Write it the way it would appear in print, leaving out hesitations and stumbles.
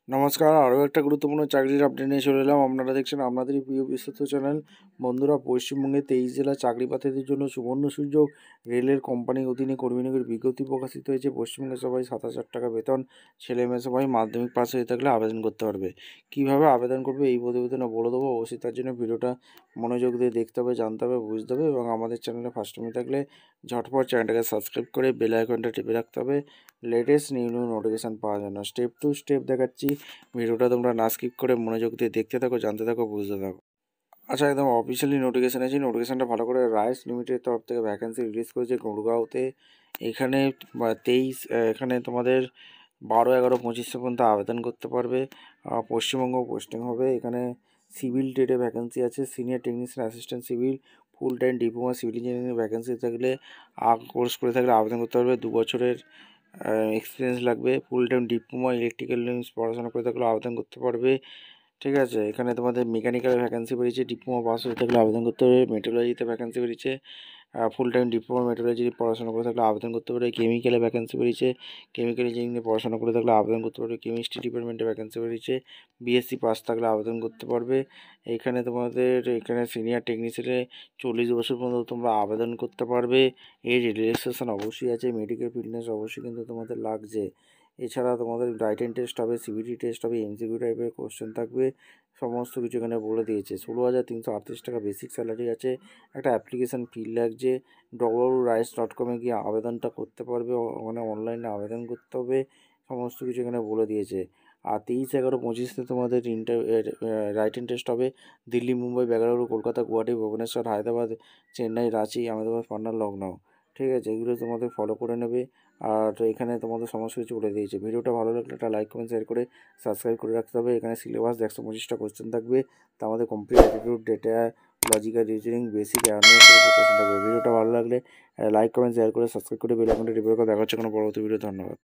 নমস্কার, আরও একটা গুরুত্বপূর্ণ চাকরির আপডেট নিয়ে চলে এলাম। আপনারা দেখছেন আপনাদেরই প্রিয় বিশ্বস্ত চ্যানেল। বন্ধুরা, পশ্চিমবঙ্গে 23 জেলা চাকরি প্রার্থীদের জন্য সুবর্ণ সুযোগ। রেলের কোম্পানির অধীনে কর্মী নিয়োগের বিজ্ঞপ্তি প্রকাশিত হয়েছে। পশ্চিমবঙ্গে সবাই 27,000 টাকা বেতন। ছেলে মেয়ে সবাই মাধ্যমিক পাস হয়ে থাকলে আবেদন করতে পারবে। কীভাবে আবেদন করবে এই প্রতিবেদনে বলে দেবো। অবশ্যই তার জন্য ভিডিওটা মনোযোগ দিয়ে দেখতে হবে, জানতে হবে, বুঝতে হবে এবং আমাদের চ্যানেলে ফার্স্ট টাইম থাকলে ঝটপট চ্যানেলটাকে সাবস্ক্রাইব করে বেল আইকনটা টিপে রাখতে হবে লেটেস্ট নিউ নোটিফিকেশান পাওয়ার জন্য। স্টেপ টু স্টেপ দেখাচ্ছি, ভিডিওটা তোমরা না স্কিপ করে মনোযোগ দিয়ে দেখতে থাকো, জানতে থাকো, বুঝতে থাকো। আচ্ছা, একদম অফিসিয়ালি নোটিফিকেশান আছে। নোটিফিকেশানটা ভালো করে রাইস লিমিটেডের তরফ থেকে ভ্যাকেন্সি রিলিজ করেছে গুড়গাঁওতে। এখানে 23 এখানে তোমাদের 12/11/25 পর্যন্ত আবেদন করতে পারবে। পশ্চিমবঙ্গ পোস্টিং হবে। এখানে সিভিল ট্রেডে ভ্যাকেন্সি আছে, senior technician, assistant civil, full time diploma civil engineering vacancy থাকলে কোর্স করে থাকলে আবেদন করতে পারবে। 2 বছরের এক্সপিরিয়েন্স লাগবে। ফুল টাইম ডিপ্লোমা ইলেকট্রিক্যাল পড়াশোনা করে থাকলে আবেদন করতে পারবে। ঠিক আছে, এখানে তোমাদের মেকানিক্যাল ভ্যাকেন্সি বেরিয়েছে, ডিপ্লোমা পাস হয়ে থাকলে আবেদন করতে পারবে। মেট্রোলজিতে ভ্যাকেন্সি বেরিয়েছে, ফুল টাইম ডিপ্লোমা মেট্রোলজি পড়াশোনা করে থাকলে আবেদন করতে পারবে। কেমিক্যালে ভ্যাকেন্সি বেরিয়েছে, কেমিক্যাল ইঞ্জিনিয়ারিংয়ে পড়াশোনা করে থাকলে আবেদন করতে পারবে। কেমিস্ট্রি ডিপার্টমেন্টে ভ্যাকেন্সি বেরিয়েছে, বিএসসি পাস থাকলে আবেদন করতে পারবে। এখানে সিনিয়র টেকনিশিয়ানে 40 বছর পর্যন্ত তোমরা আবেদন করতে পারবে। এজ রিল্যাক্সেশন অবশ্যই আছে, মেডিকেল ফিটনেস অবশ্যই কিন্তু তোমাদের লাগছে। এছাড়া তোমাদের রাইটিং টেস্ট হবে, সিবিটি টেস্ট হবে, এমসিকিউ টাইপের কোশ্চেন থাকবে, সমস্ত কিছু এখানে বলে দিয়েছে। 16,338 টাকা বেসিক স্যালারি আছে। একটা অ্যাপ্লিকেশান ফি লাগছে। www.rice.com গিয়ে আবেদনটা করতে পারবে, মানে অনলাইনে আবেদন করতে হবে, সমস্ত কিছু এখানে বলে দিয়েছে। আর 23/11/25 তোমাদের রাইটিং টেস্ট হবে। দিল্লি, মুম্বাই, বেঙ্গালুরু, কলকাতা, গুয়াহাটি, ভুবনেশ্বর, হায়দ্রাবাদ, চেন্নাই, রাঁচি, আহমেদাবাদ, পাটনা, লখনউ। ঠিক আছে, এগুলো তোমাদের ফলো করে নেবে। আর এখানে তোমাদের সমস্ত কিছু বলে দিয়েছে। ভিডিওটা ভালো লাগলে একটা লাইক, কমেন্ট, শেয়ার করে সাবস্ক্রাইব করে রাখতে হবে। এখানে সিলেবাস 125টা কোশ্চেন থাকবে। তা আমাদের complete aptitude, data, logical reasoning, basic অ্যাওয়ারনেসের উপর কোশ্চেন থাকবে। ভিডিওটা ভালো লাগলে লাইক, কমেন্ট, শেয়ার করে সাবস্ক্রাইব করে বেল আইকনটা টিপে রাখো। দেখা হচ্ছে কোনো পরবর্তী ভিডিও। ধন্যবাদ।